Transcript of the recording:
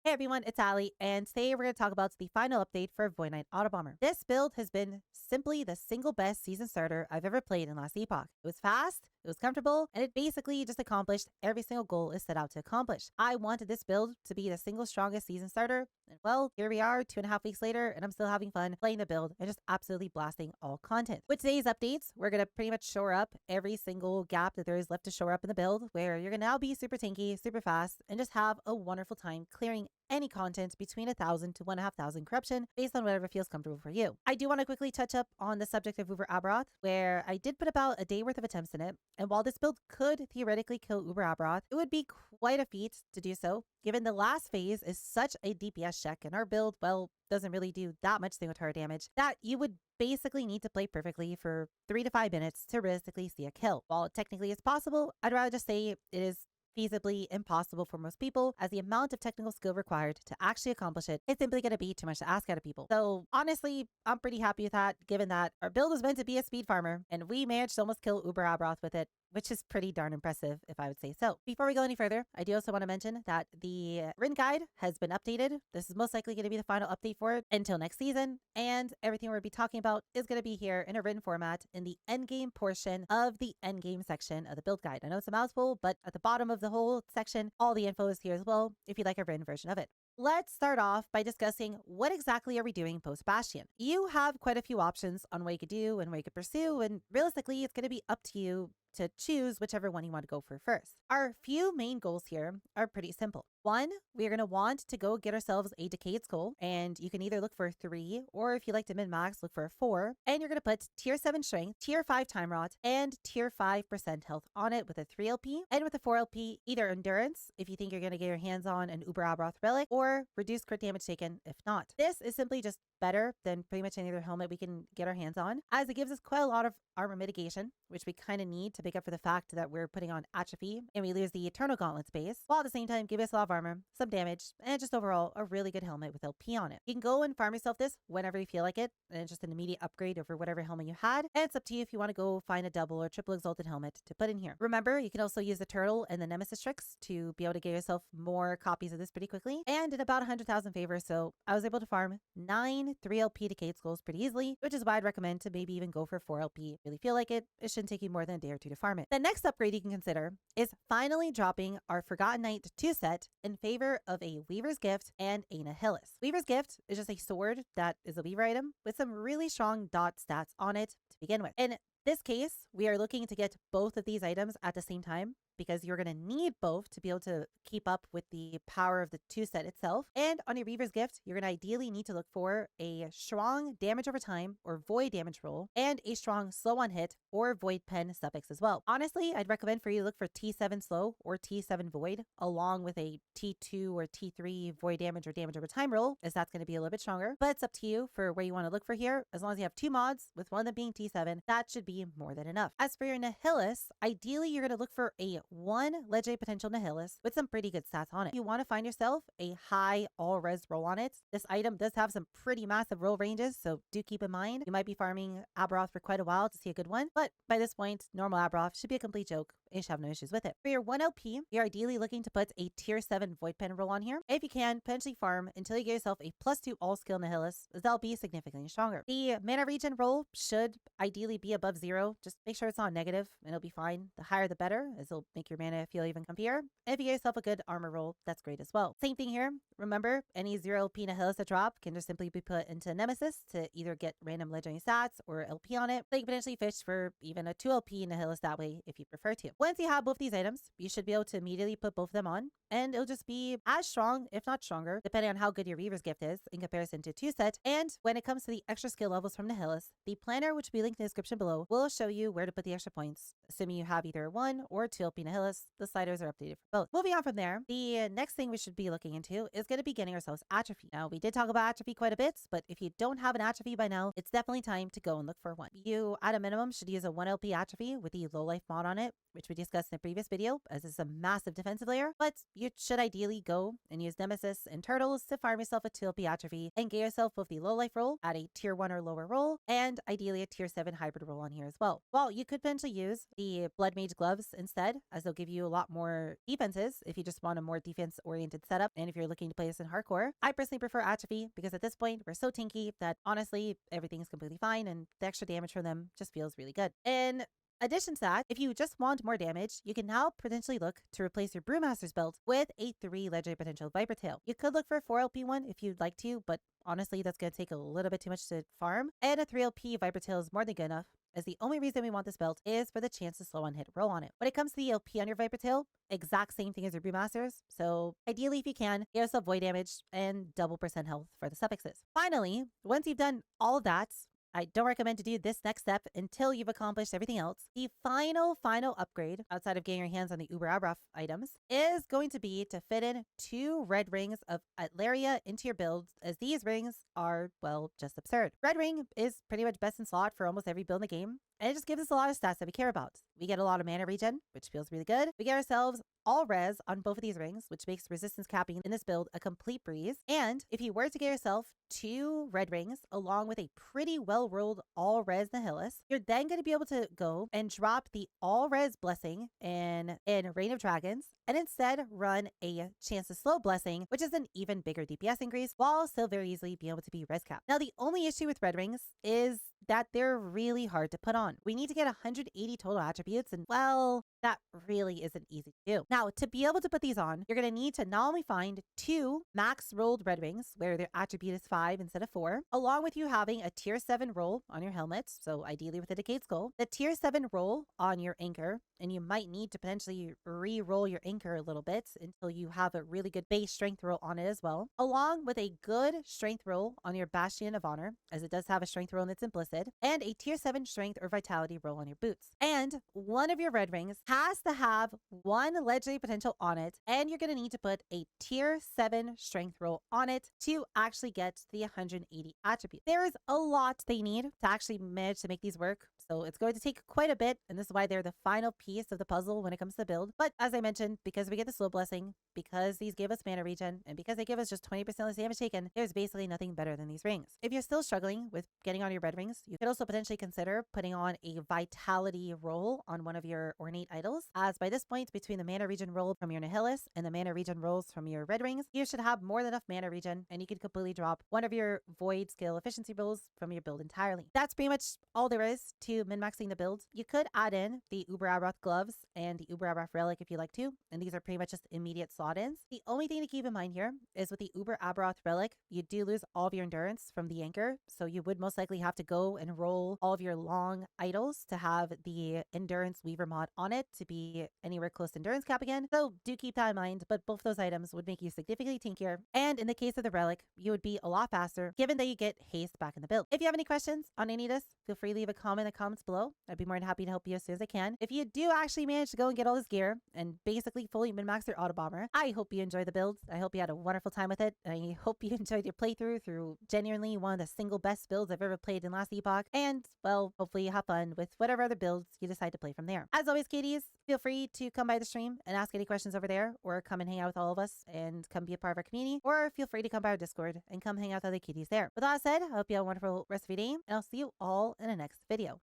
Hey everyone, it's Allie, and today we're going to talk about the final update for Voidknight Autobomber. This build has been simply the single best season starter I've ever played in Last Epoch. It was fast, it was comfortable, and it basically just accomplished every single goal it set out to accomplish. I wanted this build to be the single strongest season starter, and well, here we are 2.5 weeks later, and I'm still having fun playing the build and just absolutely blasting all content. With today's updates, we're going to pretty much shore up every single gap that there is left to shore up in the build, where you're going to now be super tanky, super fast, and just have a wonderful time clearing any content between 1,000 to 1,500 corruption based on whatever feels comfortable for you. I do want to quickly touch up on the subject of Uber Aberroth, where I did put about a day worth of attempts in it, and while this build could theoretically kill Uber Aberroth, it would be quite a feat to do so, given the last phase is such a DPS check, and our build, well, doesn't really do that much single target damage, that you would basically need to play perfectly for 3 to 5 minutes to realistically see a kill. While technically it's possible, I'd rather just say it is feasibly impossible for most people, as the amount of technical skill required to actually accomplish it is simply going to be too much to ask out of people. So honestly, I'm pretty happy with that, given that our build was meant to be a speed farmer, and we managed to almost kill Uber Aberroth with it, which is pretty darn impressive, if I would say so. Before we go any further, I do also want to mention that the written guide has been updated. This is most likely going to be the final update for it until next season, and everything we'll be talking about is going to be here in a written format in the Endgame portion of the Endgame section of the build guide. I know it's a mouthful, but at the bottom of the whole section, all the info is here as well, if you'd like a written version of it. Let's start off by discussing what exactly are we doing post Bastion. You have quite a few options on what you could do and what you could pursue, and realistically, it's going to be up to you to choose whichever one you want to go for first. Our few main goals here are pretty simple. One, we're going to want to go get ourselves a Decayed Skull, and you can either look for 3, or if you like to min-max, look for a 4, and you're going to put tier 7 strength, tier 5 time rot, and tier 5% health on it with a 3 LP, and with a 4 LP, either endurance, if you think you're going to get your hands on an Uber Aberroth relic, or reduce crit damage taken if not. This is simply just better than pretty much any other helmet we can get our hands on, as it gives us quite a lot of armor mitigation, which we kind of need to make up for the fact that we're putting on Atrophy and we lose the Eternal Gauntlet space, while at the same time give us a lot of armor, some damage, and just overall a really good helmet with LP on it. You can go and farm yourself this whenever you feel like it, and it's just an immediate upgrade over whatever helmet you had, and it's up to you if you want to go find a double or triple exalted helmet to put in here. Remember, you can also use the turtle and the nemesis tricks to be able to get yourself more copies of this pretty quickly, and in about 100,000 favors, so I was able to farm 9 3LP Decayed Skulls pretty easily, which is why I'd recommend to maybe even go for 4LP. Really feel like it shouldn't take you more than a day or two to farm it. The next upgrade you can consider is finally dropping our Forgotten Knight 2 set in favor of a Weaver's Gift and a Nihilis. Weaver's Gift is just a sword that is a Weaver item with some really strong dot stats on it to begin with. In this case, we are looking to get both of these items at the same time, because you're going to need both to be able to keep up with the power of the 2 set itself. And on your Weaver's Gift, you're going to ideally need to look for a strong damage over time or void damage roll, and a strong slow on hit or void pen suffix as well. Honestly, I'd recommend for you to look for T7 slow or T7 void, along with a T2 or T3 void damage or damage over time roll, as that's going to be a little bit stronger. But it's up to you for where you want to look for here. As long as you have 2 mods, with one of them being T7, that should be more than enough. As for your Nihilis, ideally you're going to look for a 1 legendary potential Nihilis with some pretty good stats on it. You want to find yourself a high all res roll on it. This item does have some pretty massive roll ranges, so do keep in mind you might be farming Aberroth for quite a while to see a good one, but by this point, normal Aberroth should be a complete joke. You should have no issues with it. For your 1 LP, you're ideally looking to put a tier 7 void pen roll on here. If you can, potentially farm until you get yourself a +2 all skill Nihilis, as that'll be significantly stronger. The mana regen roll should ideally be above 0. Just make sure it's not negative and it'll be fine. The higher the better, as it'll make your mana feel even comfier. And if you get yourself a good armor roll, that's great as well. Same thing here. Remember, any 0 LP Nihilis that drop can just simply be put into Nemesis to either get random legendary stats or LP on it. So you can potentially fish for even a 2 LP Nihilis that way if you prefer to. Once you have both these items, you should be able to immediately put both of them on, and it'll just be as strong, if not stronger, depending on how good your Weaver's Gift is in comparison to 2 set. And when it comes to the extra skill levels from Nihilis, the planner, which will be linked in the description below, will show you where to put the extra points, assuming you have either 1 or 2 LP Nihilis. The sliders are updated for both. Moving on from there, the next thing we should be looking into is going to be getting ourselves Atrophy. Now, we did talk about Atrophy quite a bit, but if you don't have an Atrophy by now, it's definitely time to go and look for one. You, at a minimum, should use a 1 LP Atrophy with the low life mod on it, which we discussed in the previous video, as it's a massive defensive layer, but you should ideally go and use Nemesis and Turtles to farm yourself a 2 LP Atrophy and get yourself both the low life roll at a tier 1 or lower roll, and ideally a tier 7 hybrid roll on here as well. Well, you could potentially use the Blood Mage gloves instead, as they'll give you a lot more defenses if you just want a more defense-oriented setup, and if you're looking to play this in hardcore. I personally prefer Atrophy because at this point, we're so tanky that honestly, everything's completely fine, and the extra damage from them just feels really good. In addition to that, if you just want more damage, you can now potentially look to replace your Brewmaster's belt with a 3 legendary potential Vipertail. You could look for a 4 LP one if you'd like to, but honestly, that's going to take a little bit too much to farm. And a 3 LP Vipertail is more than good enough, as the only reason we want this belt is for the chance to slow on hit roll on it. When it comes to the LP on your Vipertail, exact same thing as your Brewmasters. So ideally, if you can, give yourself void damage and double % health for the suffixes. Finally, once you've done all of that, I don't recommend to do this next step until you've accomplished everything else. The final upgrade, outside of getting your hands on the Aberroth items, is going to be to fit in 2 red rings of Atlaria into your builds, as these rings are, well, just absurd. Red ring is pretty much best in slot for almost every build in the game, and it just gives us a lot of stats that we care about. We get a lot of mana regen, which feels really good. We get ourselves all res on both of these rings, which makes resistance capping in this build a complete breeze. And if you were to get yourself 2 red rings along with a pretty well rolled all res Nihilis, you're then going to be able to go and drop the all res blessing in Reign of Dragons, and instead run a chance to slow blessing, which is an even bigger DPS increase, while still very easily being able to be res capped. Now, the only issue with red rings is that they're really hard to put on. We need to get 180 total attributes, and well, that really isn't easy to do. Now, to be able to put these on, you're going to need to not only find 2 max rolled red rings, where their attribute is 5 instead of 4, along with you having a tier 7 roll on your helmet, so ideally with a Decayed Skull, the tier 7 roll on your anchor, and you might need to potentially re-roll your anchor a little bit until you have a really good base strength roll on it as well, along with a good strength roll on your Bastion of Honor, as it does have a strength roll in its implicit, and a tier 7 strength or vitality roll on your boots. And one of your red rings has to have 1 legendary potential on it, and you're going to need to put a tier 7 strength roll on it to actually get the 180 attribute. There is a lot they need to actually manage to make these work, so it's going to take quite a bit, and this is why they're the final piece of the puzzle when it comes to the build. But as I mentioned, because we get the slow blessing, because these give us mana regen, and because they give us just 20% less damage taken, there's basically nothing better than these rings. If you're still struggling with getting on your red rings, you could also potentially consider putting on a vitality roll on one of your ornate idols, as by this point, between the mana regen roll from your Nihilis and the mana regen rolls from your red rings, you should have more than enough mana regen, and you can completely drop one of your void skill efficiency rolls from your build entirely. That's pretty much all there is to min-maxing the build. You could add in the Aberroth gloves and the Aberroth relic if you like to, and these are pretty much just immediate slot-ins. The only thing to keep in mind here is with the Aberroth relic, you do lose all of your endurance from the anchor, so you would most likely have to go and roll all of your long idols to have the endurance weaver mod on it to be anywhere close to endurance cap again. So do keep that in mind, but both those items would make you significantly tankier, and in the case of the relic, you would be a lot faster given that you get haste back in the build. If you have any questions on any of this, feel free to leave a comment in the comments below. I'd be more than happy to help you as soon as I can. If you do actually manage to go and get all this gear and basically fully min-max your Autobomber, I hope you enjoy the build. I hope you had a wonderful time with it. I hope you enjoyed your playthrough through genuinely one of the single best builds I've ever played in last epoch, and well, hopefully you have fun with whatever other builds you decide to play from there. As always, Katie's, feel free to come by the stream and ask any questions over there, or come and hang out with all of us and come be a part of our community, or feel free to come by our Discord and come hang out with other kitties there. With that said, I hope you have a wonderful rest of your day, and I'll see you all in the next video.